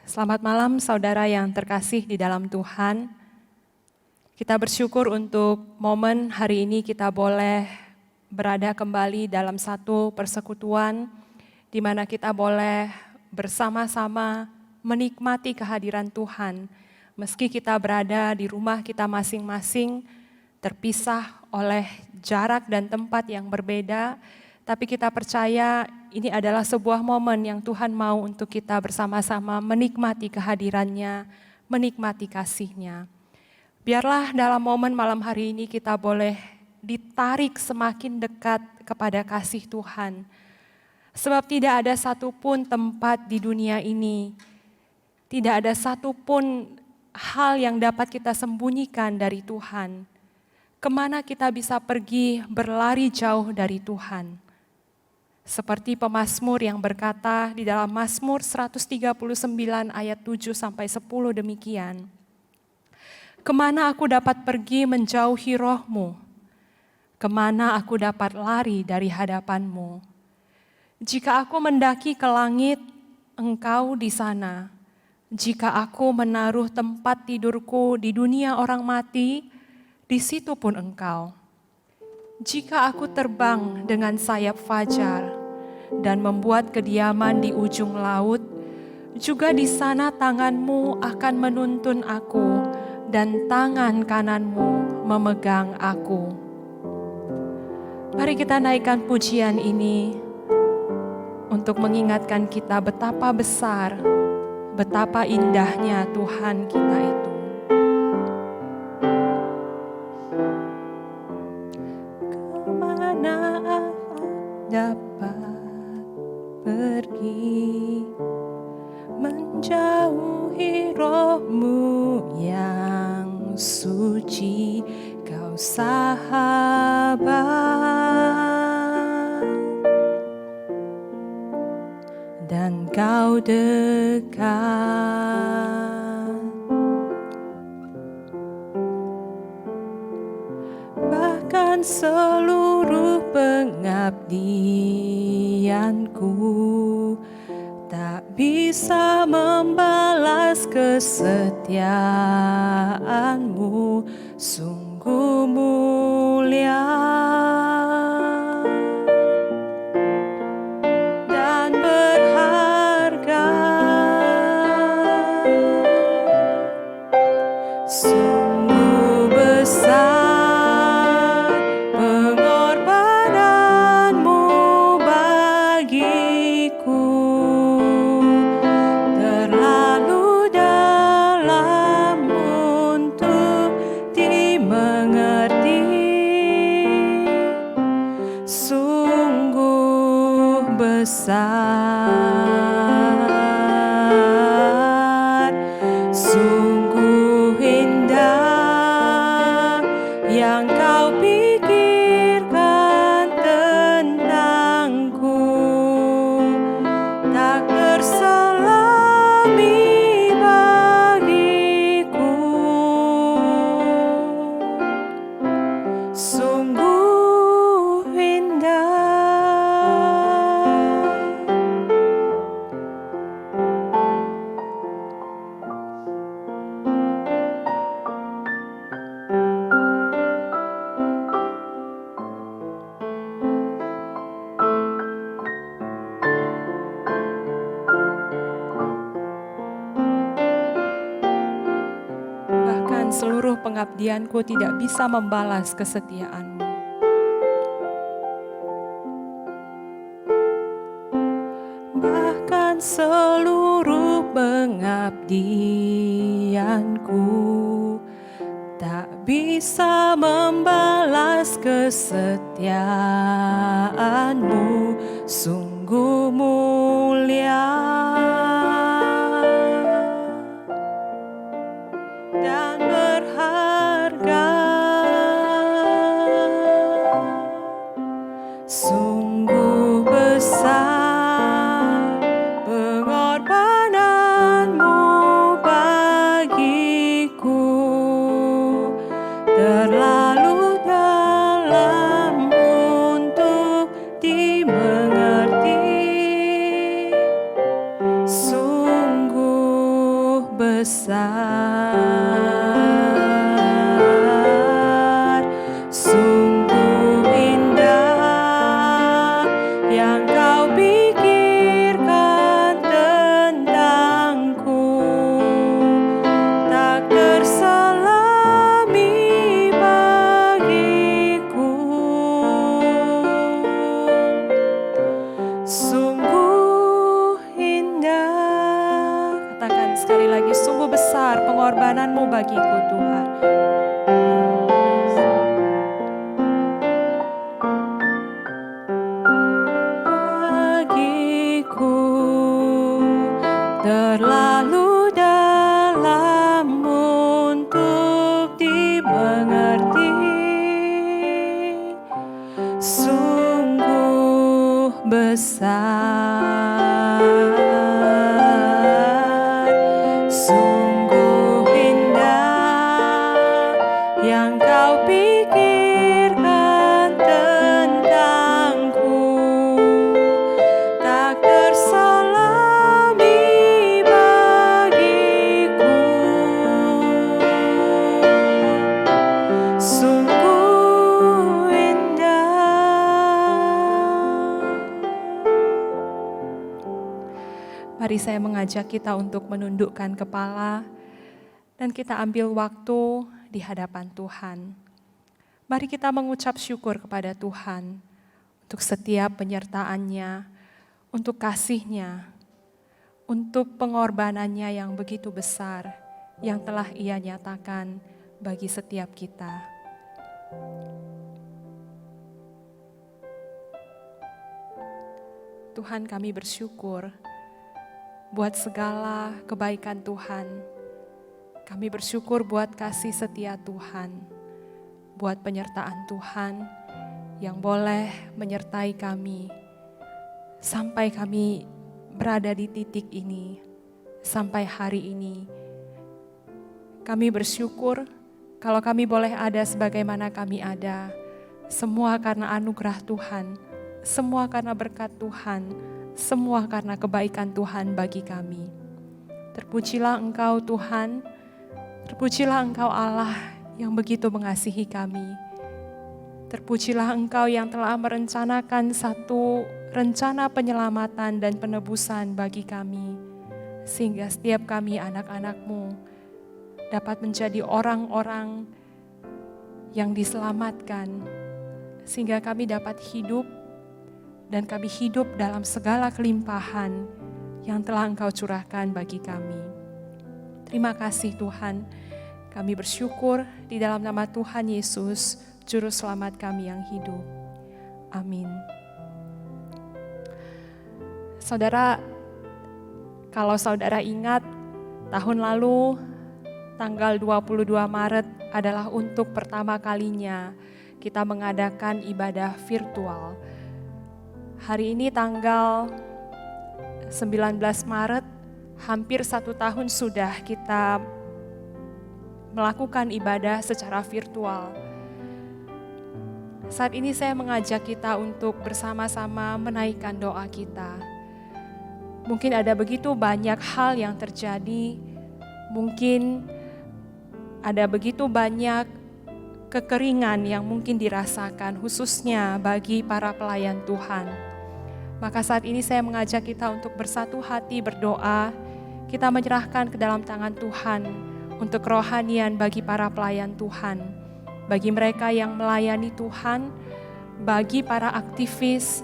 Selamat malam saudara yang terkasih di dalam Tuhan. Kita bersyukur untuk momen hari ini kita boleh berada kembali dalam satu persekutuan di mana kita boleh bersama-sama menikmati kehadiran Tuhan. Meski kita berada di rumah kita masing-masing, terpisah oleh jarak dan tempat yang berbeda, tapi kita percaya ini adalah sebuah momen yang Tuhan mau untuk kita bersama-sama menikmati kehadirannya, menikmati kasih-Nya. Biarlah dalam momen malam hari ini kita boleh ditarik semakin dekat kepada kasih Tuhan. Sebab tidak ada satupun tempat di dunia ini, tidak ada satupun hal yang dapat kita sembunyikan dari Tuhan. Kemana kita bisa pergi berlari jauh dari Tuhan. Seperti pemazmur yang berkata di dalam Mazmur 139 ayat 7 sampai 10 demikian. Kemana aku dapat pergi menjauhi roh-Mu? Kemana aku dapat lari dari hadapan-Mu? Jika aku mendaki ke langit, Engkau di sana. Jika aku menaruh tempat tidurku di dunia orang mati, di situ pun Engkau. Jika aku terbang dengan sayap fajar dan membuat kediaman di ujung laut, juga di sana tangan-Mu akan menuntun aku dan tangan kanan-Mu memegang aku. Mari kita naikkan pujian ini untuk mengingatkan kita betapa besar, betapa indahnya Tuhan kita itu. Dapat pergi menjauhi roh-Mu yang suci, Kau sahabat dan Kau dekat. Bahkan seluruh pengabdianku tak bisa membalas kesetiaan-Mu, sungguh mulia dan berharga. Sungguh besar besar, sungguh indah yang Kau pikirkan tentangku, tak terselami bagiku. Sungguh indah. Seluruh pengabdianku tidak bisa membalas kesetiaan-Mu. Bahkan seluruh pengabdianku tak bisa membalas kesetiaan-Mu, sungguh mulia besar, sungguh indah yang kau pikirkan tentangku, tak terselami bagiku. Sungguh indah, katakan sekali lagi, sungguh besar pengorbananmu bagiku Tuhan. Bagiku terlalu dalam untuk dimengerti, sungguh besar, sungguh indah yang kau pikirkan tentangku, tak terselami bagiku. Sungguh indah. Mari saya mengajak kita untuk menundukkan kepala dan kita ambil waktu di hadapan Tuhan. Mari kita mengucap syukur kepada Tuhan untuk setiap penyertaan-Nya, untuk kasih-Nya, untuk pengorbanannya yang begitu besar yang telah Ia nyatakan bagi setiap kita. Tuhan, kami bersyukur buat segala kebaikan Tuhan. Kami bersyukur buat kasih setia Tuhan, buat penyertaan Tuhan yang boleh menyertai kami sampai kami berada di titik ini, sampai hari ini. Kami bersyukur kalau kami boleh ada sebagaimana kami ada, semua karena anugerah Tuhan, semua karena berkat Tuhan, semua karena kebaikan Tuhan bagi kami. Terpujilah Engkau Tuhan, terpujilah Engkau Allah yang begitu mengasihi kami. Terpujilah Engkau yang telah merencanakan satu rencana penyelamatan dan penebusan bagi kami, sehingga setiap kami anak-anak-Mu dapat menjadi orang-orang yang diselamatkan, sehingga kami dapat hidup dan kami hidup dalam segala kelimpahan yang telah Engkau curahkan bagi kami. Terima kasih Tuhan, kami bersyukur di dalam nama Tuhan Yesus, Juru Selamat kami yang hidup. Amin. Saudara, kalau saudara ingat, tahun lalu tanggal 22 Maret adalah untuk pertama kalinya kita mengadakan ibadah virtual. Hari ini tanggal 19 Maret, hampir 1 tahun sudah kita melakukan ibadah secara virtual. Saat ini saya mengajak kita untuk bersama-sama menaikkan doa kita. Mungkin ada begitu banyak hal yang terjadi, mungkin ada begitu banyak kekeringan yang mungkin dirasakan khususnya bagi para pelayan Tuhan. Maka saat ini saya mengajak kita untuk bersatu hati berdoa, kita menyerahkan ke dalam tangan Tuhan untuk kerohanian bagi para pelayan Tuhan, bagi mereka yang melayani Tuhan, bagi para aktivis,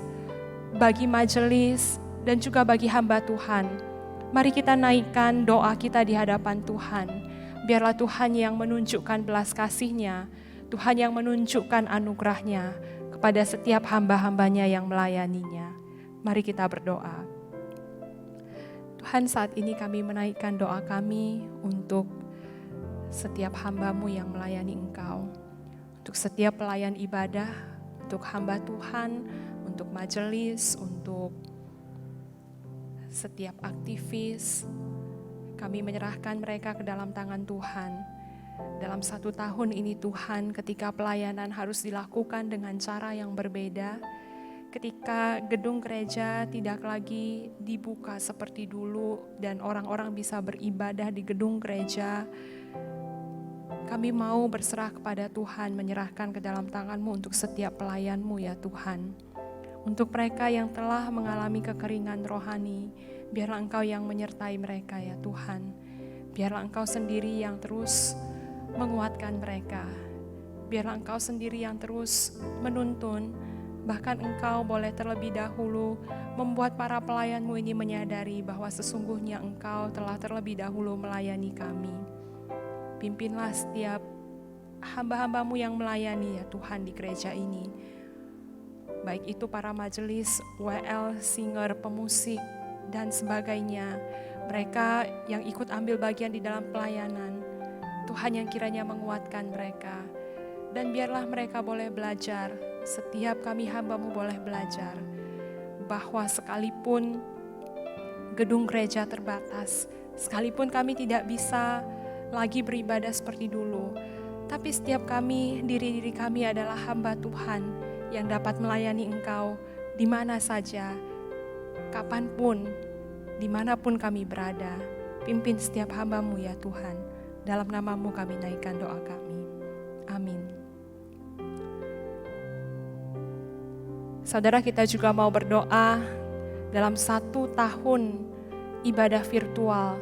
bagi majelis, dan juga bagi hamba Tuhan. Mari kita naikkan doa kita di hadapan Tuhan. Biarlah Tuhan yang menunjukkan belas kasih-Nya, Tuhan yang menunjukkan anugerah-Nya kepada setiap hamba-hambanya yang melayaninya. Mari kita berdoa. Tuhan, saat ini kami menaikkan doa kami untuk setiap hamba-Mu yang melayani Engkau, untuk setiap pelayan ibadah, untuk hamba Tuhan, untuk majelis, untuk setiap aktivis. Kami menyerahkan mereka ke dalam tangan Tuhan. Dalam 1 tahun ini Tuhan, ketika pelayanan harus dilakukan dengan cara yang berbeda, ketika gedung gereja tidak lagi dibuka seperti dulu dan orang-orang bisa beribadah di gedung gereja, kami mau berserah kepada Tuhan, menyerahkan ke dalam tangan-Mu untuk setiap pelayan-Mu ya Tuhan. Untuk mereka yang telah mengalami kekeringan rohani, biarlah Engkau yang menyertai mereka ya Tuhan. Biarlah Engkau sendiri yang terus menguatkan mereka. Biarlah Engkau sendiri yang terus menuntun. Bahkan Engkau boleh terlebih dahulu membuat para pelayan-Mu ini menyadari bahwa sesungguhnya Engkau telah terlebih dahulu melayani kami. Pimpinlah setiap hamba-hamba-Mu yang melayani ya Tuhan di gereja ini. Baik itu para majelis, WL, singer, pemusik, dan sebagainya. Mereka yang ikut ambil bagian di dalam pelayanan. Tuhan yang kiranya menguatkan mereka. Dan biarlah mereka boleh belajar, setiap kami hamba-Mu boleh belajar, bahwa sekalipun gedung gereja terbatas, sekalipun kami tidak bisa lagi beribadah seperti dulu, tapi setiap kami, diri-diri kami adalah hamba Tuhan yang dapat melayani Engkau di mana saja, kapanpun, dimanapun kami berada. Pimpin setiap hamba-Mu ya Tuhan. Dalam nama-Mu kami naikkan doa kami. Amin. Saudara, kita juga mau berdoa dalam 1 tahun ibadah virtual.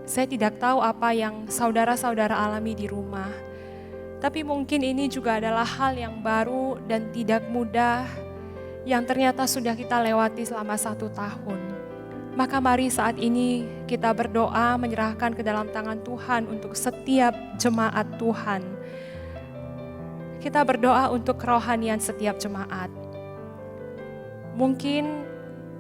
Saya tidak tahu apa yang saudara-saudara alami di rumah, tapi mungkin ini juga adalah hal yang baru dan tidak mudah yang ternyata sudah kita lewati selama 1 tahun. Maka mari saat ini kita berdoa menyerahkan ke dalam tangan Tuhan untuk setiap jemaat Tuhan. Kita berdoa untuk kerohanian setiap jemaat. Mungkin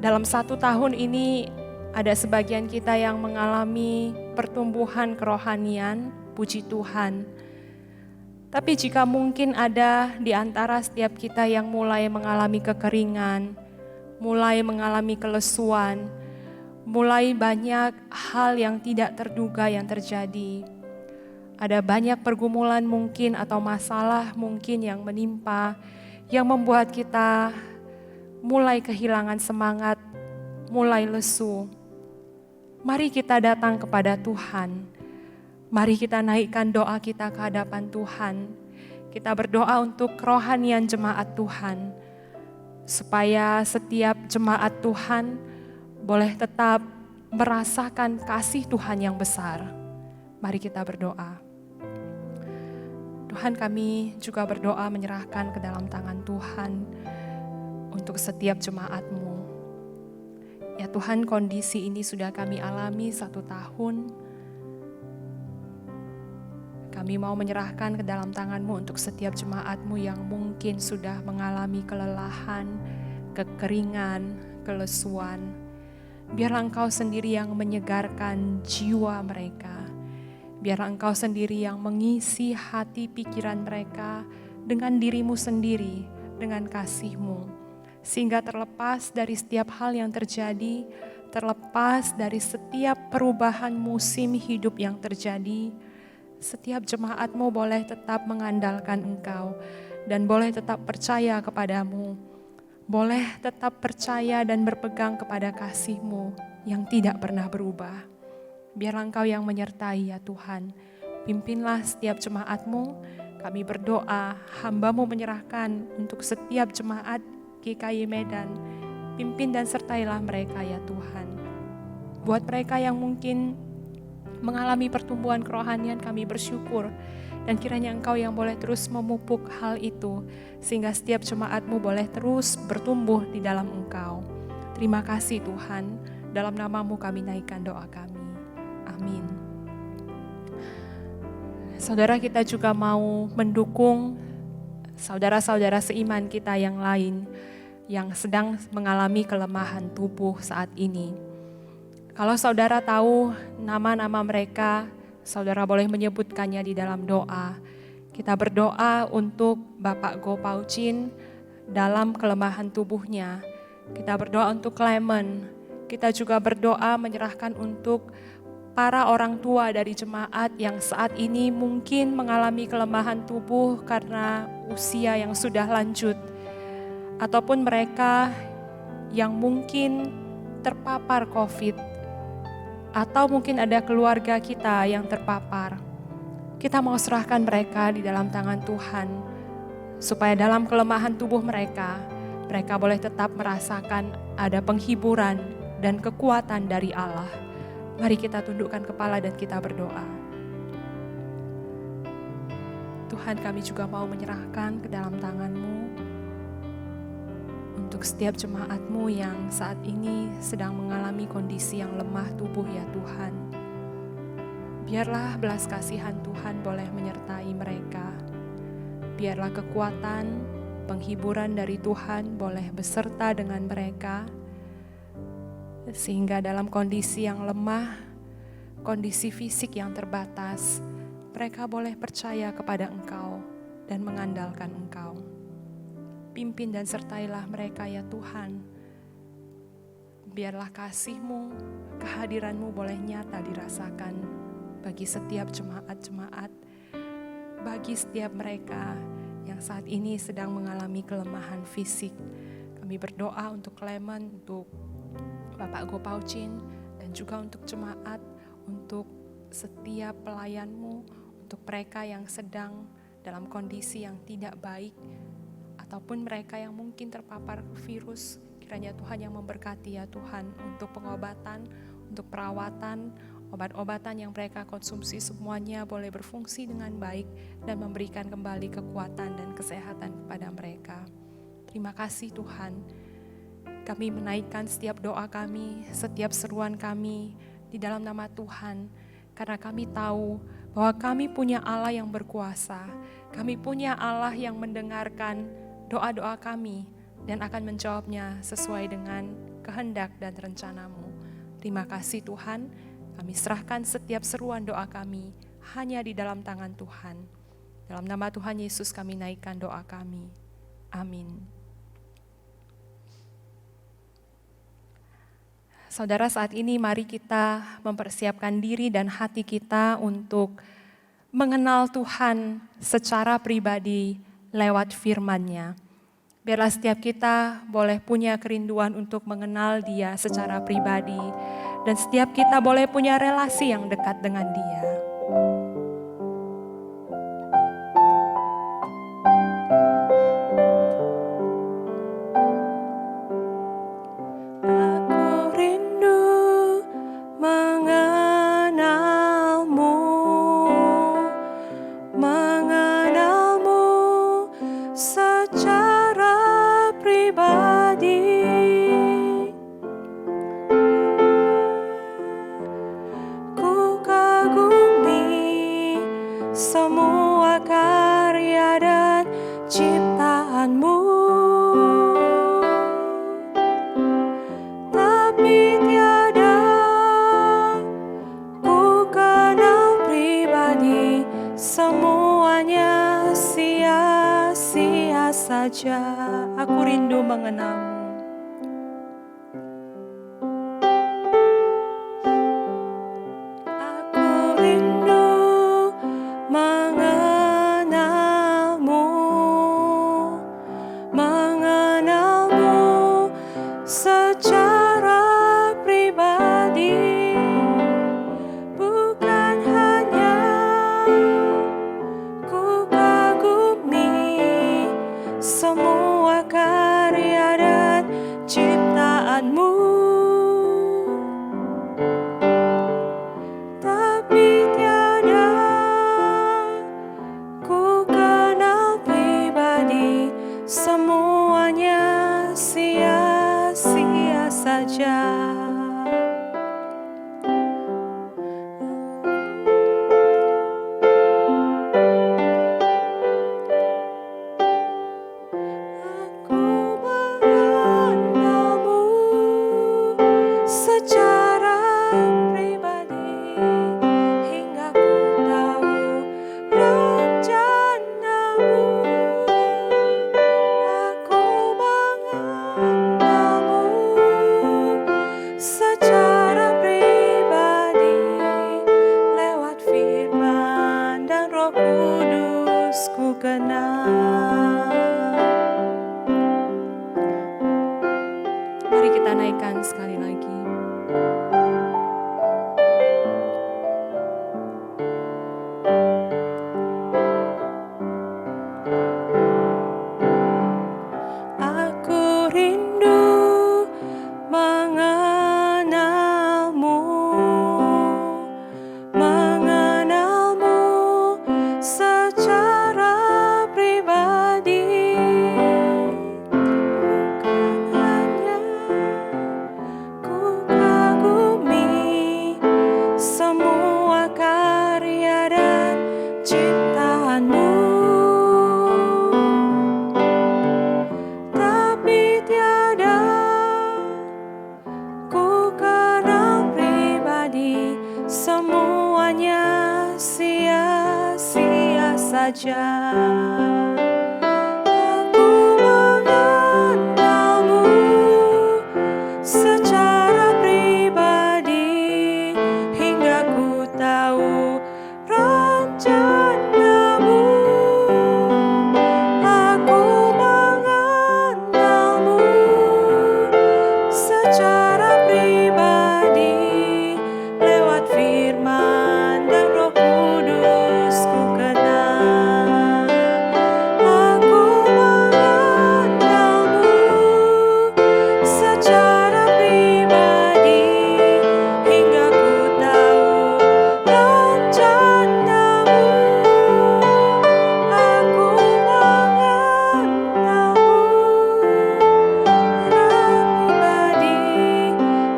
dalam 1 tahun ini ada sebagian kita yang mengalami pertumbuhan kerohanian, puji Tuhan. Tapi jika mungkin ada di antara setiap kita yang mulai mengalami kekeringan, mulai mengalami kelesuan, mulai banyak hal yang tidak terduga yang terjadi. Ada banyak pergumulan mungkin atau masalah mungkin yang menimpa, yang membuat kita mulai kehilangan semangat, mulai lesu. Mari kita datang kepada Tuhan. Mari kita naikkan doa kita ke hadapan Tuhan. Kita berdoa untuk kerohanian jemaat Tuhan. Supaya setiap jemaat Tuhan boleh tetap merasakan kasih Tuhan yang besar. Mari kita berdoa. Tuhan, kami juga berdoa menyerahkan ke dalam tangan Tuhan untuk setiap jemaat-Mu. Ya Tuhan, kondisi ini sudah kami alami 1 tahun. Kami mau menyerahkan ke dalam tangan-Mu untuk setiap jemaat-Mu yang mungkin sudah mengalami kelelahan, kekeringan, kelesuan. Biarlah Engkau sendiri yang menyegarkan jiwa mereka. Biarlah Engkau sendiri yang mengisi hati pikiran mereka dengan diri-Mu sendiri, dengan kasih-Mu. Sehingga terlepas dari setiap hal yang terjadi, terlepas dari setiap perubahan musim hidup yang terjadi, setiap jemaat-Mu boleh tetap mengandalkan Engkau dan boleh tetap percaya kepadamu. Boleh tetap percaya dan berpegang kepada kasih-Mu yang tidak pernah berubah. Biarlah Engkau yang menyertai ya Tuhan. Pimpinlah setiap jemaat-Mu. Kami berdoa, hamba-Mu menyerahkan untuk setiap jemaat GKI Medan. Pimpin dan sertailah mereka ya Tuhan. Buat mereka yang mungkin mengalami pertumbuhan kerohanian, kami bersyukur. Dan kiranya Engkau yang boleh terus memupuk hal itu, sehingga setiap jemaat-Mu boleh terus bertumbuh di dalam Engkau. Terima kasih Tuhan, dalam nama-Mu kami naikkan doa kami. Amin. Saudara, kita juga mau mendukung saudara-saudara seiman kita yang lain, yang sedang mengalami kelemahan tubuh saat ini. Kalau saudara tahu nama-nama mereka, saudara boleh menyebutkannya di dalam doa. Kita berdoa untuk Bapak Go Paucin dalam kelemahan tubuhnya. Kita berdoa untuk Clement. Kita juga berdoa menyerahkan untuk para orang tua dari jemaat yang saat ini mungkin mengalami kelemahan tubuh karena usia yang sudah lanjut. ataupun mereka yang mungkin terpapar COVID, atau mungkin ada keluarga kita yang terpapar. Kita mau serahkan mereka di dalam tangan Tuhan, supaya dalam kelemahan tubuh mereka boleh tetap merasakan ada penghiburan dan kekuatan dari Allah. Mari kita tundukkan kepala dan kita berdoa. Tuhan, kami juga mau menyerahkan ke dalam tangan-Mu untuk setiap jemaat-Mu yang saat ini sedang mengalami kondisi yang lemah tubuh ya Tuhan. Biarlah belas kasihan Tuhan boleh menyertai mereka. Biarlah kekuatan, penghiburan dari Tuhan boleh beserta dengan mereka, sehingga dalam kondisi yang lemah, kondisi fisik yang terbatas, mereka boleh percaya kepada Engkau dan mengandalkan Engkau. Pimpin dan sertailah mereka ya Tuhan. Biarlah kasih-Mu, kehadiran-Mu boleh nyata dirasakan bagi setiap jemaat-jemaat, bagi setiap mereka yang saat ini sedang mengalami kelemahan fisik. Kami berdoa untuk Clement, untuk Bapak Gopaucin, dan juga untuk jemaat, untuk setiap pelayan-Mu, untuk mereka yang sedang dalam kondisi yang tidak baik, ataupun mereka yang mungkin terpapar virus. Kiranya Tuhan yang memberkati ya Tuhan, untuk pengobatan, untuk perawatan, obat-obatan yang mereka konsumsi semuanya boleh berfungsi dengan baik dan memberikan kembali kekuatan dan kesehatan kepada mereka. Terima kasih Tuhan. Kami menaikkan setiap doa kami, setiap seruan kami di dalam nama Tuhan. Karena kami tahu bahwa kami punya Allah yang berkuasa. Kami punya Allah yang mendengarkan doa-doa kami dan akan menjawabnya sesuai dengan kehendak dan rencana-Mu. Terima kasih Tuhan. Kami serahkan setiap seruan doa kami hanya di dalam tangan Tuhan. Dalam nama Tuhan Yesus kami naikkan doa kami. Amin. Saudara, saat ini mari kita mempersiapkan diri dan hati kita untuk mengenal Tuhan secara pribadi lewat firman-Nya. Biarlah setiap kita boleh punya kerinduan untuk mengenal Dia secara pribadi, dan setiap kita boleh punya relasi yang dekat dengan Dia. Aku rindu mengenalmu, mengenalmu secara pribadi. Semua karya dan ciptaan-Mu, tapi tiada ku kenal pribadi, semuanya sia-sia saja. Aku rindu mengenal-Mu. Secara pribadi, bukan hanya ku kagumi semua karya dan semuanya sia-sia saja. Aku mengenalmu secara pribadi hingga ku tahu rencanamu. Aku mengenalmu secara pribadi lewat firman dan Roh Kudus ku kenal. Aku mengenalmu secara pribadi hingga ku tahu rencanamu. Aku mengenalmu pribadi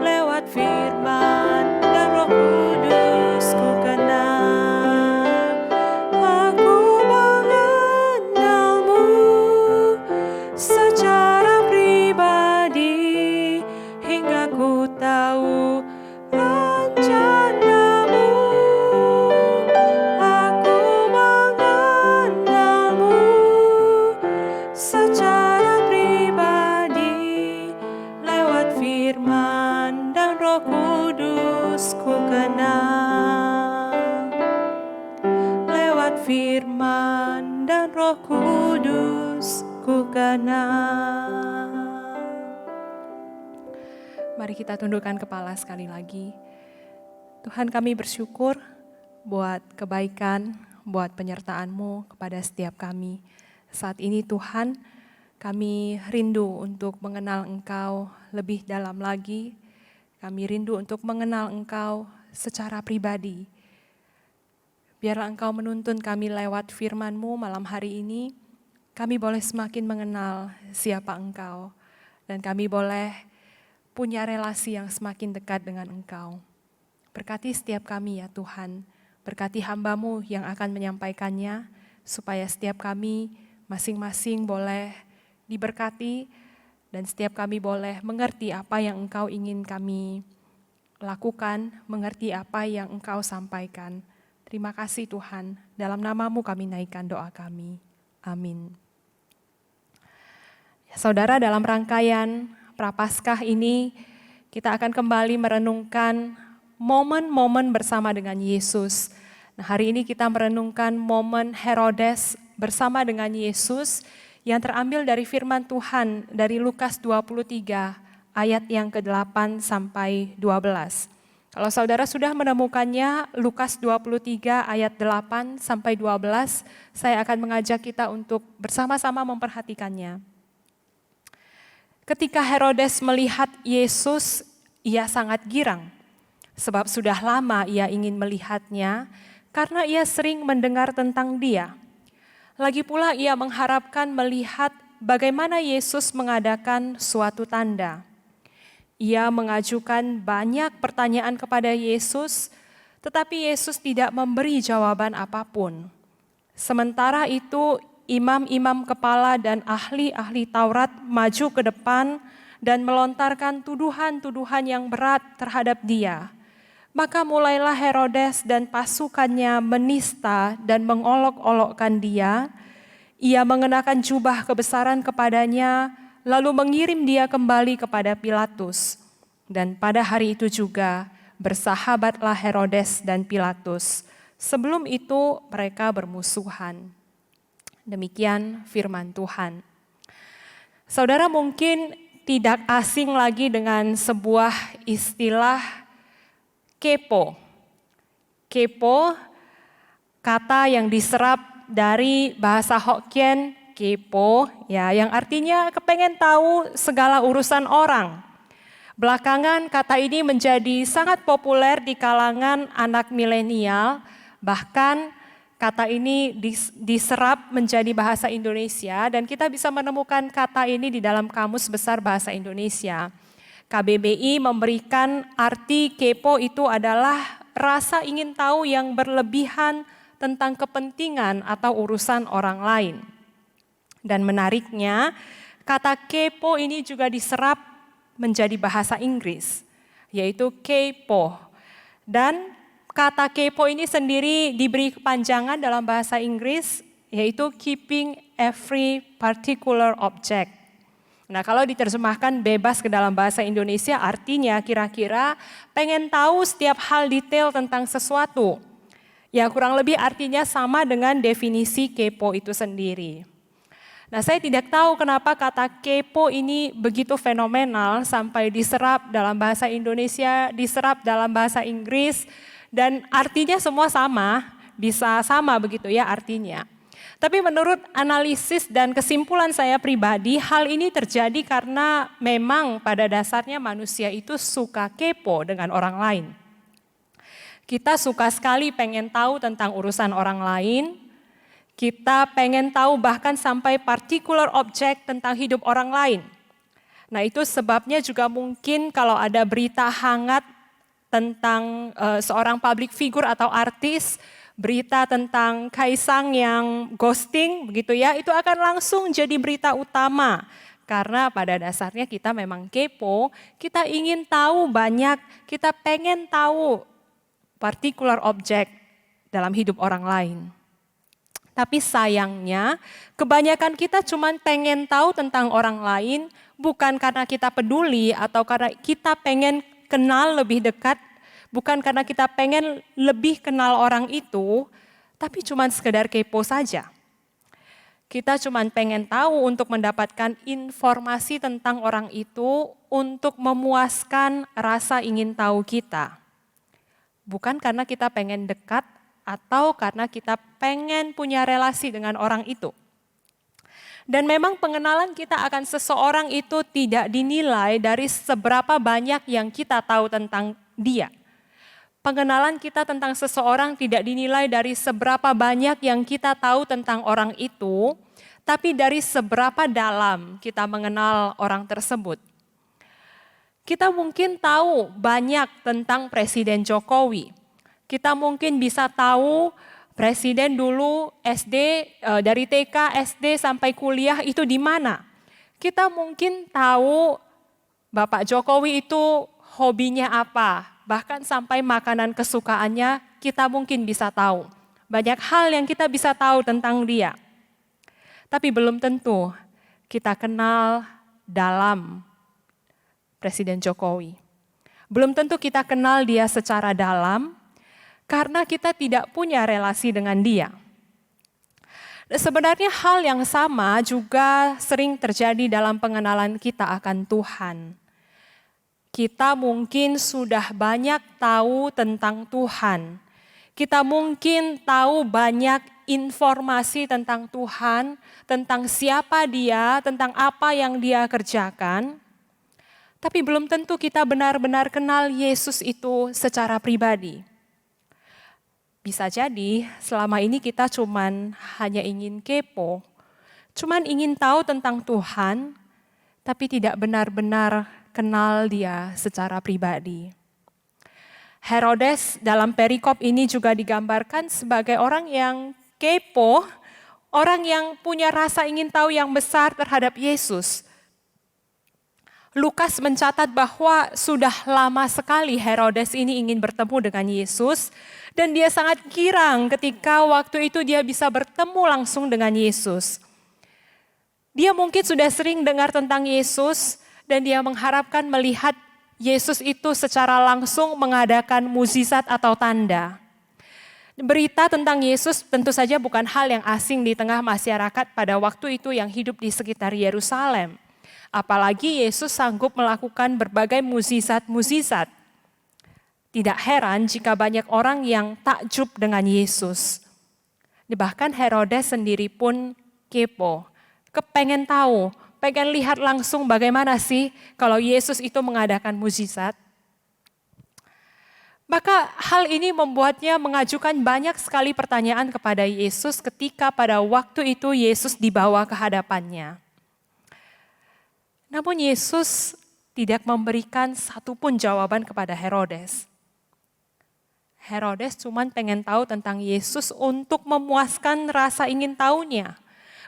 lewat firman dan Roh Kudus ku kenal. Aku mengenalmu secara pribadi hingga ku tahu rencanamu. Aku mengenalmu secara pribadi lewat firman dan Roh Kudus ku kenal. Lewat firman dan Roh Kudus ku kenal. Mari kita tundukkan kepala sekali lagi. Tuhan, kami bersyukur buat kebaikan, buat penyertaan-Mu kepada setiap kami. Saat ini Tuhan, kami rindu untuk mengenal Engkau lebih dalam lagi. Kami rindu untuk mengenal Engkau secara pribadi. Biarlah Engkau menuntun kami lewat firman-Mu malam hari ini. Kami boleh semakin mengenal siapa Engkau. Dan kami boleh punya relasi yang semakin dekat dengan Engkau. Berkati setiap kami ya Tuhan. Berkati hamba-Mu yang akan menyampaikannya. Supaya setiap kami masing-masing boleh diberkati. Dan setiap kami boleh mengerti apa yang Engkau ingin kami lakukan. Mengerti apa yang Engkau sampaikan. Terima kasih Tuhan. Dalam nama-Mu kami naikkan doa kami. Amin. Ya, Saudara, dalam rangkaian Prapaskah ini kita akan kembali merenungkan momen-momen bersama dengan Yesus. Nah, hari ini kita merenungkan momen Herodes bersama dengan Yesus yang terambil dari firman Tuhan dari Lukas 23 ayat yang ke-8 sampai 12. Kalau saudara sudah menemukannya, Lukas 23 ayat 8 sampai 12, saya akan mengajak kita untuk bersama-sama memperhatikannya. Ketika Herodes melihat Yesus, ia sangat girang. Sebab sudah lama ia ingin melihatnya, karena ia sering mendengar tentang dia. Lagi pula ia mengharapkan melihat bagaimana Yesus mengadakan suatu tanda. Ia mengajukan banyak pertanyaan kepada Yesus, tetapi Yesus tidak memberi jawaban apapun. Sementara itu, imam-imam kepala dan ahli-ahli Taurat maju ke depan dan melontarkan tuduhan-tuduhan yang berat terhadap dia. Maka mulailah Herodes dan pasukannya menista dan mengolok-olokkan dia. Ia mengenakan jubah kebesaran kepadanya, lalu mengirim dia kembali kepada Pilatus. Dan pada hari itu juga bersahabatlah Herodes dan Pilatus. Sebelum itu mereka bermusuhan. Demikian firman Tuhan. Saudara mungkin tidak asing lagi dengan sebuah istilah kepo. Kepo, kata yang diserap dari bahasa Hokkien kepo, ya, yang artinya kepengen tahu segala urusan orang. Belakangan kata ini menjadi sangat populer di kalangan anak milenial, bahkan kata ini diserap menjadi bahasa Indonesia dan kita bisa menemukan kata ini di dalam Kamus Besar Bahasa Indonesia. KBBI memberikan arti kepo itu adalah rasa ingin tahu yang berlebihan tentang kepentingan atau urusan orang lain. Dan menariknya, kata kepo ini juga diserap menjadi bahasa Inggris, yaitu kepo. Dan kata kepo ini sendiri diberi kepanjangan dalam bahasa Inggris, yaitu keeping every particular object. Nah, kalau diterjemahkan bebas ke dalam bahasa Indonesia, artinya kira-kira pengen tahu setiap hal detail tentang sesuatu. Ya, kurang lebih artinya sama dengan definisi kepo itu sendiri. Nah, saya tidak tahu kenapa kata kepo ini begitu fenomenal sampai diserap dalam bahasa Indonesia, diserap dalam bahasa Inggris, dan artinya semua sama, bisa sama begitu ya artinya. Tapi menurut analisis dan kesimpulan saya pribadi, hal ini terjadi karena memang pada dasarnya manusia itu suka kepo dengan orang lain. Kita suka sekali pengen tahu tentang urusan orang lain. Kita pengen tahu bahkan sampai particular object tentang hidup orang lain. Nah, itu sebabnya juga mungkin kalau ada berita hangat tentang seorang public figure atau artis, berita tentang Kaisang yang ghosting begitu ya, itu akan langsung jadi berita utama. Karena pada dasarnya kita memang kepo, kita ingin tahu banyak, kita pengen tahu particular object dalam hidup orang lain. Tapi sayangnya kebanyakan kita cuma pengen tahu tentang orang lain bukan karena kita peduli atau karena kita pengen kenal lebih dekat, bukan karena kita pengen lebih kenal orang itu, tapi cuma sekedar kepo saja. Kita cuma pengen tahu untuk mendapatkan informasi tentang orang itu untuk memuaskan rasa ingin tahu kita. Bukan karena kita pengen dekat atau karena kita pengen punya relasi dengan orang itu. Dan memang pengenalan kita akan seseorang itu tidak dinilai dari seberapa banyak yang kita tahu tentang dia. Pengenalan kita tentang seseorang tidak dinilai dari seberapa banyak yang kita tahu tentang orang itu, tapi dari seberapa dalam kita mengenal orang tersebut. Kita mungkin tahu banyak tentang Presiden Jokowi. Kita mungkin bisa tahu Presiden dulu SD, dari TK, SD sampai kuliah itu di mana. Kita mungkin tahu Bapak Jokowi itu hobinya apa, bahkan sampai makanan kesukaannya kita mungkin bisa tahu. Banyak hal yang kita bisa tahu tentang dia. Tapi belum tentu kita kenal dalam Presiden Jokowi. Belum tentu kita kenal dia secara dalam karena kita tidak punya relasi dengan dia. Sebenarnya hal yang sama juga sering terjadi dalam pengenalan kita akan Tuhan. Kita mungkin sudah banyak tahu tentang Tuhan. Kita mungkin tahu banyak informasi tentang Tuhan, tentang siapa dia, tentang apa yang dia kerjakan. Tapi belum tentu kita benar-benar kenal Yesus itu secara pribadi. Bisa jadi selama ini kita cuman hanya ingin kepo, cuman ingin tahu tentang Tuhan, tapi tidak benar-benar kenal dia secara pribadi. Herodes dalam perikop ini juga digambarkan sebagai orang yang kepo, orang yang punya rasa ingin tahu yang besar terhadap Yesus. Lukas mencatat bahwa sudah lama sekali Herodes ini ingin bertemu dengan Yesus dan dia sangat girang ketika waktu itu dia bisa bertemu langsung dengan Yesus. Dia mungkin sudah sering dengar tentang Yesus dan dia mengharapkan melihat Yesus itu secara langsung mengadakan mukjizat atau tanda. Berita tentang Yesus tentu saja bukan hal yang asing di tengah masyarakat pada waktu itu yang hidup di sekitar Yerusalem. Apalagi Yesus sanggup melakukan berbagai mukjizat-mukjizat. Tidak heran jika banyak orang yang takjub dengan Yesus. Bahkan Herodes sendiri pun kepo, kepengen tahu, pengen lihat langsung bagaimana sih kalau Yesus itu mengadakan mukjizat. Maka hal ini membuatnya mengajukan banyak sekali pertanyaan kepada Yesus ketika pada waktu itu Yesus dibawa ke hadapannya. Namun Yesus tidak memberikan satupun jawaban kepada Herodes. Herodes cuma pengen tahu tentang Yesus untuk memuaskan rasa ingin tahunya.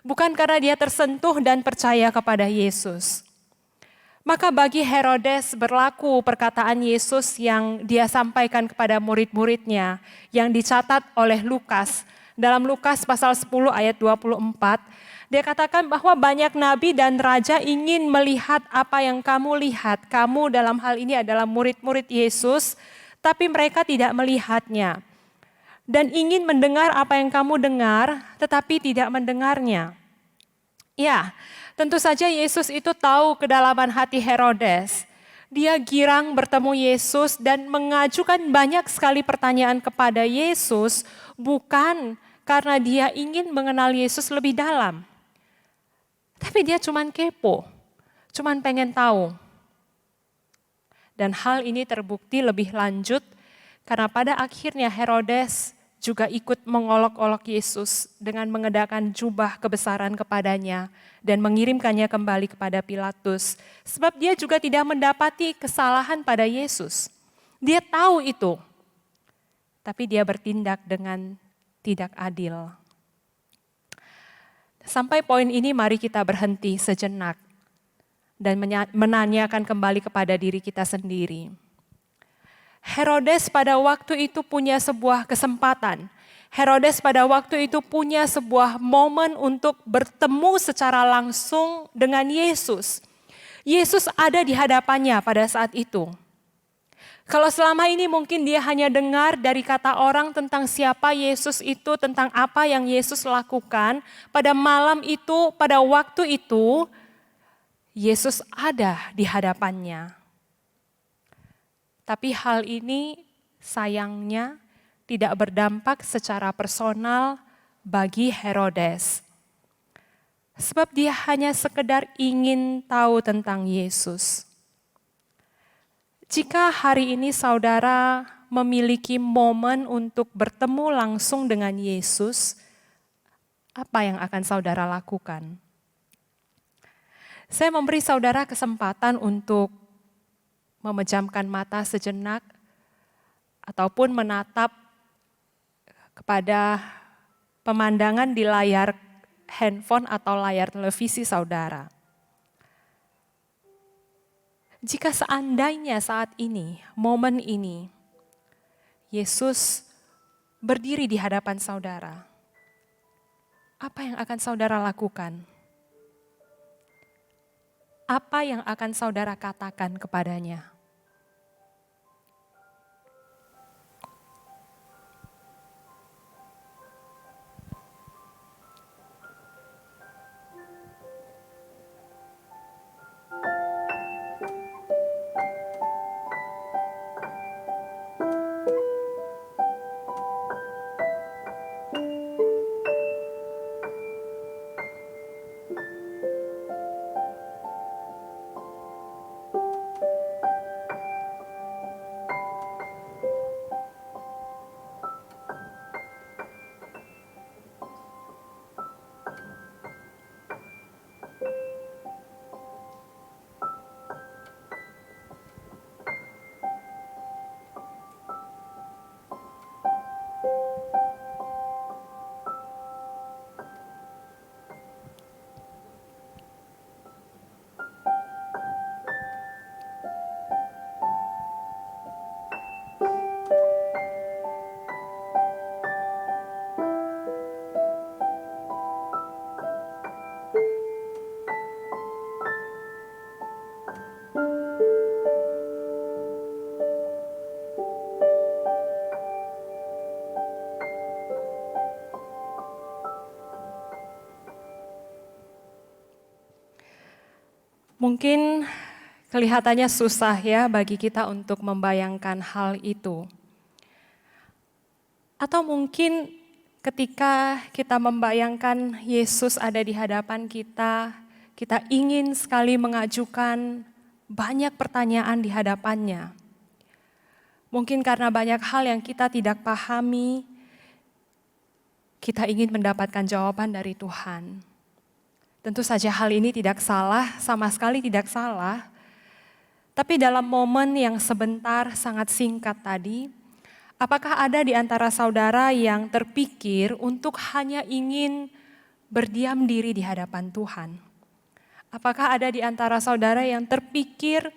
Bukan karena dia tersentuh dan percaya kepada Yesus. Maka bagi Herodes berlaku perkataan Yesus yang dia sampaikan kepada murid-muridnya yang dicatat oleh Lukas. Dalam Lukas pasal 10 ayat 24, dia katakan bahwa banyak nabi dan raja ingin melihat apa yang kamu lihat. Kamu dalam hal ini adalah murid-murid Yesus, tapi mereka tidak melihatnya. Dan ingin mendengar apa yang kamu dengar, tetapi tidak mendengarnya. Ya, tentu saja Yesus itu tahu kedalaman hati Herodes. Dia girang bertemu Yesus dan mengajukan banyak sekali pertanyaan kepada Yesus, bukan karena dia ingin mengenal Yesus lebih dalam. Tapi dia cuman kepo, cuman pengen tahu. Dan hal ini terbukti lebih lanjut karena pada akhirnya Herodes juga ikut mengolok-olok Yesus dengan mengenakan jubah kebesaran kepadanya dan mengirimkannya kembali kepada Pilatus. Sebab dia juga tidak mendapati kesalahan pada Yesus. Dia tahu itu, tapi dia bertindak dengan tidak adil. Sampai poin ini mari kita berhenti sejenak dan menanyakan kembali kepada diri kita sendiri. Herodes pada waktu itu punya sebuah kesempatan. Herodes pada waktu itu punya sebuah momen untuk bertemu secara langsung dengan Yesus. Yesus ada di hadapannya pada saat itu. Kalau selama ini mungkin dia hanya dengar dari kata orang tentang siapa Yesus itu, tentang apa yang Yesus lakukan, pada malam itu, pada waktu itu, Yesus ada di hadapannya. Tapi hal ini sayangnya tidak berdampak secara personal bagi Herodes. Sebab dia hanya sekedar ingin tahu tentang Yesus. Jika hari ini saudara memiliki momen untuk bertemu langsung dengan Yesus, apa yang akan saudara lakukan? Saya memberi saudara kesempatan untuk memejamkan mata sejenak ataupun menatap kepada pemandangan di layar handphone atau layar televisi saudara. Jika seandainya saat ini, momen ini, Yesus berdiri di hadapan saudara, apa yang akan saudara lakukan? Apa yang akan saudara katakan kepadanya? Mungkin kelihatannya susah ya bagi kita untuk membayangkan hal itu. Atau mungkin ketika kita membayangkan Yesus ada di hadapan kita, kita ingin sekali mengajukan banyak pertanyaan di hadapannya. Mungkin karena banyak hal yang kita tidak pahami, kita ingin mendapatkan jawaban dari Tuhan. Tentu saja hal ini tidak salah, sama sekali tidak salah. Tapi dalam momen yang sebentar sangat singkat tadi, apakah ada di antara saudara yang terpikir untuk hanya ingin berdiam diri di hadapan Tuhan? Apakah ada di antara saudara yang terpikir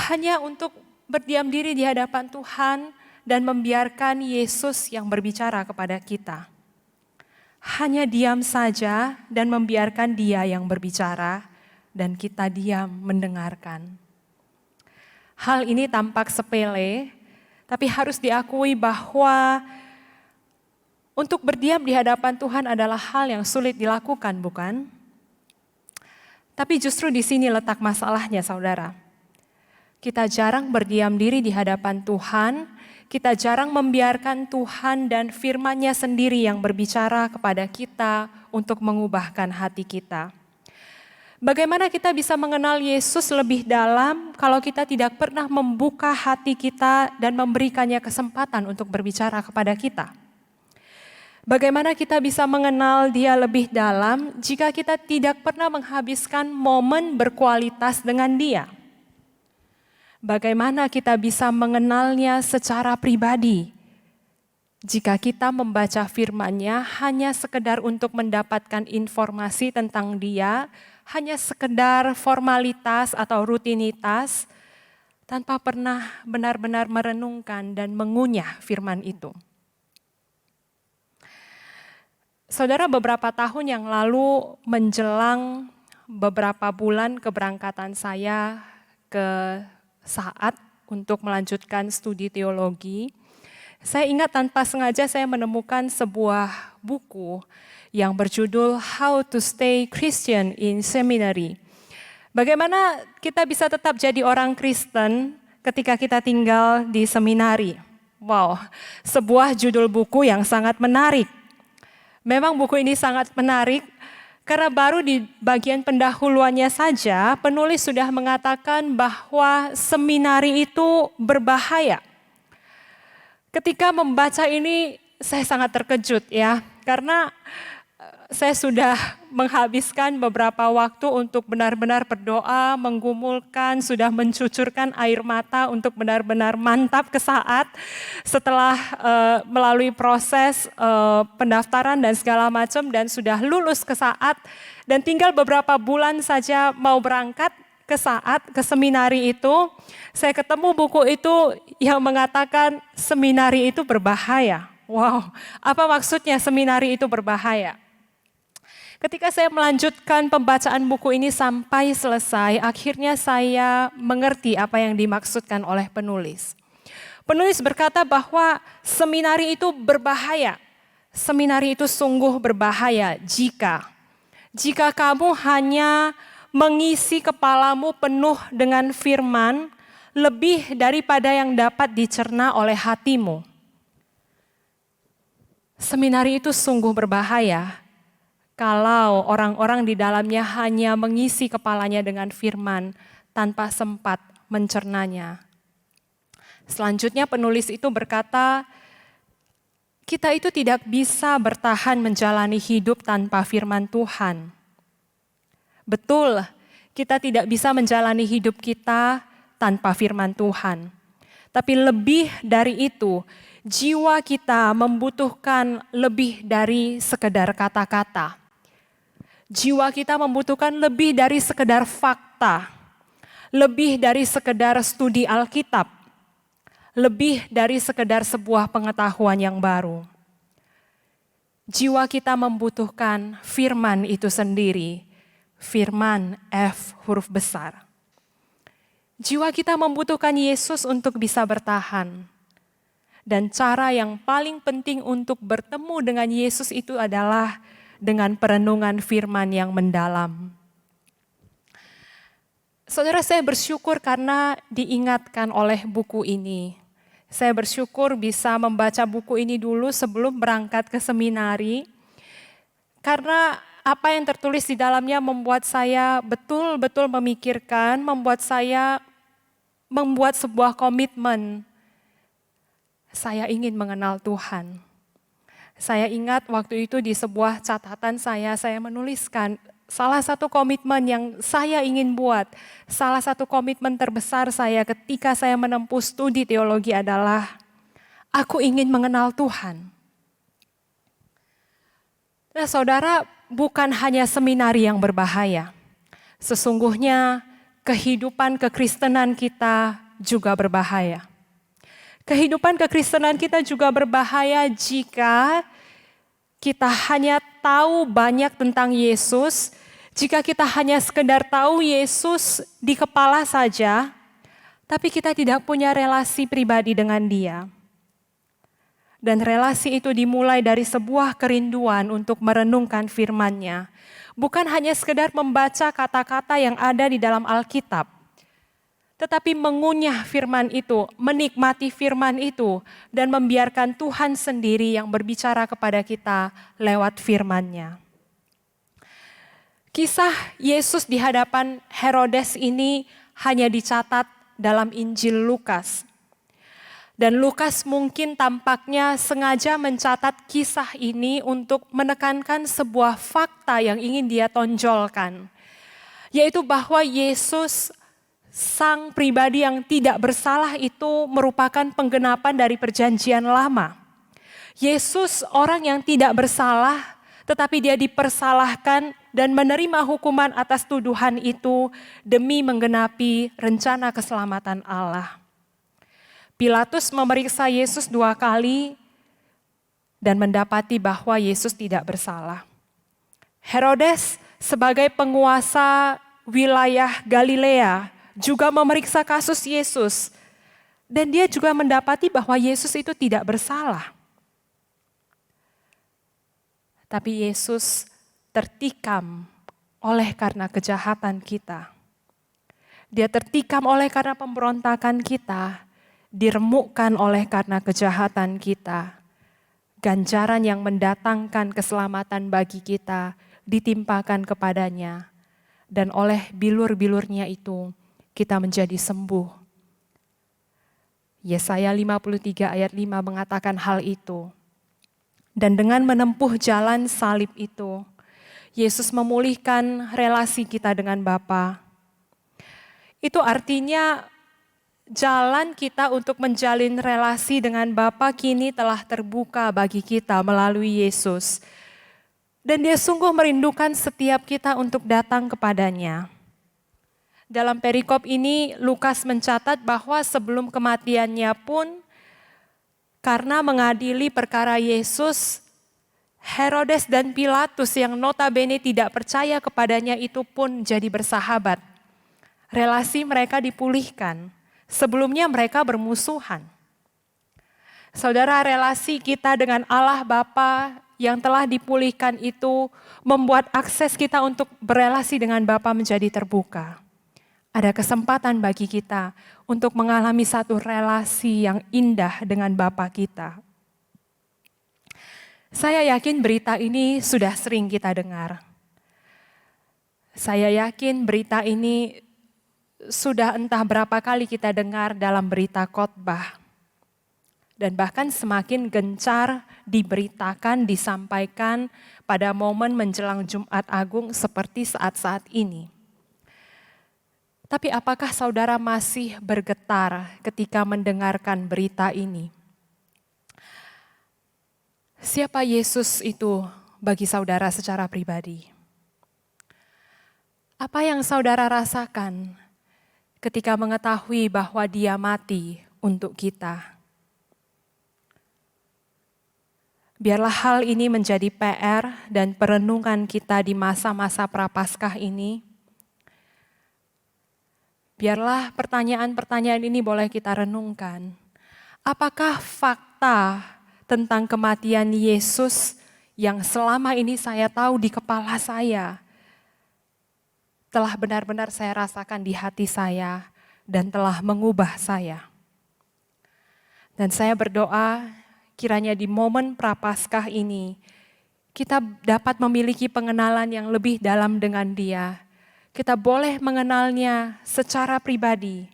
hanya untuk berdiam diri di hadapan Tuhan dan membiarkan Yesus yang berbicara kepada kita? Hanya diam saja dan membiarkan Dia yang berbicara dan kita diam mendengarkan. Hal ini tampak sepele, tapi harus diakui bahwa untuk berdiam di hadapan Tuhan adalah hal yang sulit dilakukan, bukan? Tapi justru di sini letak masalahnya, saudara. Kita jarang berdiam diri di hadapan Tuhan, kita jarang membiarkan Tuhan dan firman-Nya sendiri yang berbicara kepada kita untuk mengubahkan hati kita. Bagaimana kita bisa mengenal Yesus lebih dalam kalau kita tidak pernah membuka hati kita dan memberikannya kesempatan untuk berbicara kepada kita? Bagaimana kita bisa mengenal Dia lebih dalam jika kita tidak pernah menghabiskan momen berkualitas dengan Dia? Bagaimana kita bisa mengenalnya secara pribadi jika kita membaca firman-Nya hanya sekedar untuk mendapatkan informasi tentang Dia, hanya sekedar formalitas atau rutinitas, tanpa pernah benar-benar merenungkan dan mengunyah firman itu? Saudara, beberapa tahun yang lalu menjelang beberapa bulan keberangkatan saya ke Saat untuk melanjutkan studi teologi, saya ingat tanpa sengaja saya menemukan sebuah buku yang berjudul How to Stay Christian in Seminary. Bagaimana kita bisa tetap jadi orang Kristen ketika kita tinggal di seminari? Wow, sebuah judul buku yang sangat menarik. Memang buku ini sangat menarik karena baru di bagian pendahuluannya saja penulis sudah mengatakan bahwa seminari itu berbahaya. Ketika membaca ini saya sangat terkejut ya, karena saya sudah menghabiskan beberapa waktu untuk benar-benar berdoa, menggumulkan, sudah mencucurkan air mata untuk benar-benar mantap ke Saat setelah melalui proses pendaftaran dan segala macam dan sudah lulus ke Saat dan tinggal beberapa bulan saja mau berangkat ke Saat, ke seminari itu. Saya ketemu buku itu yang mengatakan seminari itu berbahaya. Wow, apa maksudnya seminari itu berbahaya? Ketika saya melanjutkan pembacaan buku ini sampai selesai, akhirnya saya mengerti apa yang dimaksudkan oleh penulis. Penulis berkata bahwa seminari itu berbahaya. Seminari itu sungguh berbahaya jika kamu hanya mengisi kepalamu penuh dengan firman lebih daripada yang dapat dicerna oleh hatimu. Seminari itu sungguh berbahaya kalau orang-orang di dalamnya hanya mengisi kepalanya dengan firman tanpa sempat mencernanya. Selanjutnya penulis itu berkata, kita itu tidak bisa bertahan menjalani hidup tanpa firman Tuhan. Betul, kita tidak bisa menjalani hidup kita tanpa firman Tuhan. Tapi lebih dari itu, jiwa kita membutuhkan lebih dari sekedar kata-kata. Jiwa kita membutuhkan lebih dari sekedar fakta, lebih dari sekedar studi Alkitab, lebih dari sekedar sebuah pengetahuan yang baru. Jiwa kita membutuhkan firman itu sendiri, firman F huruf besar. Jiwa kita membutuhkan Yesus untuk bisa bertahan. Dan cara yang paling penting untuk bertemu dengan Yesus itu adalah dengan perenungan firman yang mendalam. Saudara, saya bersyukur karena diingatkan oleh buku ini. Saya bersyukur bisa membaca buku ini dulu sebelum berangkat ke seminari. Karena apa yang tertulis di dalamnya membuat saya betul-betul memikirkan, membuat saya membuat sebuah komitmen. Saya ingin mengenal Tuhan. Saya ingat waktu itu di sebuah catatan saya menuliskan salah satu komitmen yang saya ingin buat, salah satu komitmen terbesar saya ketika saya menempuh studi teologi adalah aku ingin mengenal Tuhan. Nah, saudara, bukan hanya seminari yang berbahaya. Sesungguhnya kehidupan kekristenan kita juga berbahaya. Kehidupan kekristenan kita juga berbahaya jika kita hanya tahu banyak tentang Yesus, jika kita hanya sekedar tahu Yesus di kepala saja, tapi kita tidak punya relasi pribadi dengan Dia. Dan relasi itu dimulai dari sebuah kerinduan untuk merenungkan firman-Nya. Bukan hanya sekedar membaca kata-kata yang ada di dalam Alkitab, tetapi mengunyah firman itu, menikmati firman itu, dan membiarkan Tuhan sendiri yang berbicara kepada kita lewat firman-Nya. Kisah Yesus di hadapan Herodes ini hanya dicatat dalam Injil Lukas. Dan Lukas mungkin tampaknya sengaja mencatat kisah ini untuk menekankan sebuah fakta yang ingin dia tonjolkan. Yaitu bahwa Yesus, sang pribadi yang tidak bersalah itu merupakan penggenapan dari perjanjian lama. Yesus orang yang tidak bersalah, tetapi dia dipersalahkan dan menerima hukuman atas tuduhan itu demi menggenapi rencana keselamatan Allah. Pilatus memeriksa Yesus 2 kali dan mendapati bahwa Yesus tidak bersalah. Herodes sebagai penguasa wilayah Galilea juga memeriksa kasus Yesus. Dan dia juga mendapati bahwa Yesus itu tidak bersalah. Tapi Yesus tertikam oleh karena kejahatan kita. Dia tertikam oleh karena pemberontakan kita. Diremukkan oleh karena kejahatan kita. Ganjaran yang mendatangkan keselamatan bagi kita ditimpakan kepadanya. Dan oleh bilur-bilurnya itu kita menjadi sembuh. Yesaya 53 ayat 5 mengatakan hal itu. Dan dengan menempuh jalan salib itu, Yesus memulihkan relasi kita dengan Bapa. Itu artinya jalan kita untuk menjalin relasi dengan Bapa kini telah terbuka bagi kita melalui Yesus. Dan dia sungguh merindukan setiap kita untuk datang kepadanya. Dalam perikop ini Lukas mencatat bahwa sebelum kematiannya pun karena mengadili perkara Yesus, Herodes dan Pilatus yang notabene tidak percaya kepadanya itu pun jadi bersahabat. Relasi mereka dipulihkan. Sebelumnya mereka bermusuhan. Saudara, relasi kita dengan Allah Bapa yang telah dipulihkan itu membuat akses kita untuk berelasi dengan Bapa menjadi terbuka. Ada kesempatan bagi kita untuk mengalami satu relasi yang indah dengan Bapa kita. Saya yakin berita ini sudah sering kita dengar. Saya yakin berita ini sudah entah berapa kali kita dengar dalam berita khotbah. Dan bahkan semakin gencar diberitakan, disampaikan pada momen menjelang Jumat Agung seperti saat-saat ini. Tapi apakah saudara masih bergetar ketika mendengarkan berita ini? Siapa Yesus itu bagi saudara secara pribadi? Apa yang saudara rasakan ketika mengetahui bahwa Dia mati untuk kita? Biarlah hal ini menjadi PR dan perenungan kita di masa-masa Prapaskah ini. Biarlah pertanyaan-pertanyaan ini boleh kita renungkan. Apakah fakta tentang kematian Yesus yang selama ini saya tahu di kepala saya telah benar-benar saya rasakan di hati saya dan telah mengubah saya? Dan saya berdoa kiranya di momen Prapaskah ini kita dapat memiliki pengenalan yang lebih dalam dengan Dia. Kita boleh mengenalnya secara pribadi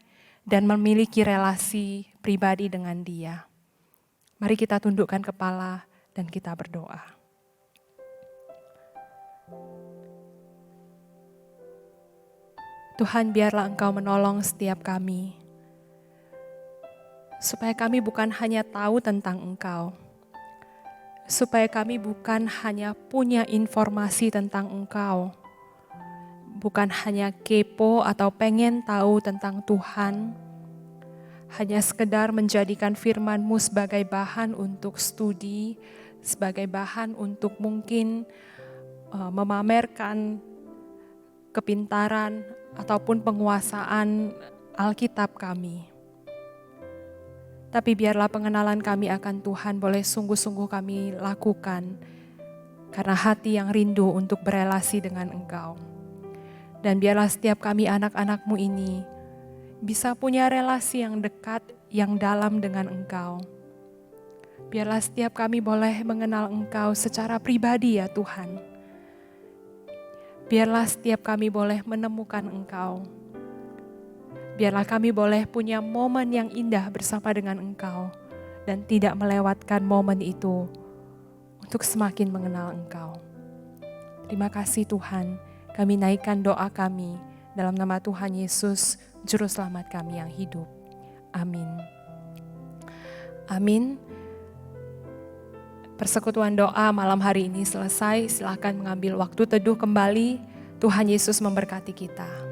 dan memiliki relasi pribadi dengan Dia. Mari kita tundukkan kepala dan kita berdoa. Tuhan, biarlah Engkau menolong setiap kami, supaya kami bukan hanya tahu tentang Engkau, supaya kami bukan hanya punya informasi tentang Engkau, bukan hanya kepo atau pengen tahu tentang Tuhan, hanya sekedar menjadikan firman-Mu sebagai bahan untuk studi, sebagai bahan untuk mungkin memamerkan kepintaran ataupun penguasaan Alkitab kami. Tapi biarlah pengenalan kami akan Tuhan boleh sungguh-sungguh kami lakukan karena hati yang rindu untuk berelasi dengan Engkau. Dan biarlah setiap kami anak-anak-Mu ini bisa punya relasi yang dekat, yang dalam dengan Engkau. Biarlah setiap kami boleh mengenal Engkau secara pribadi ya Tuhan. Biarlah setiap kami boleh menemukan Engkau. Biarlah kami boleh punya momen yang indah bersama dengan Engkau dan tidak melewatkan momen itu untuk semakin mengenal Engkau. Terima kasih Tuhan. Kami naikkan doa kami dalam nama Tuhan Yesus, Juru Selamat kami yang hidup. Amin. Amin. Persekutuan doa malam hari ini selesai. Silakan mengambil waktu teduh kembali. Tuhan Yesus memberkati kita.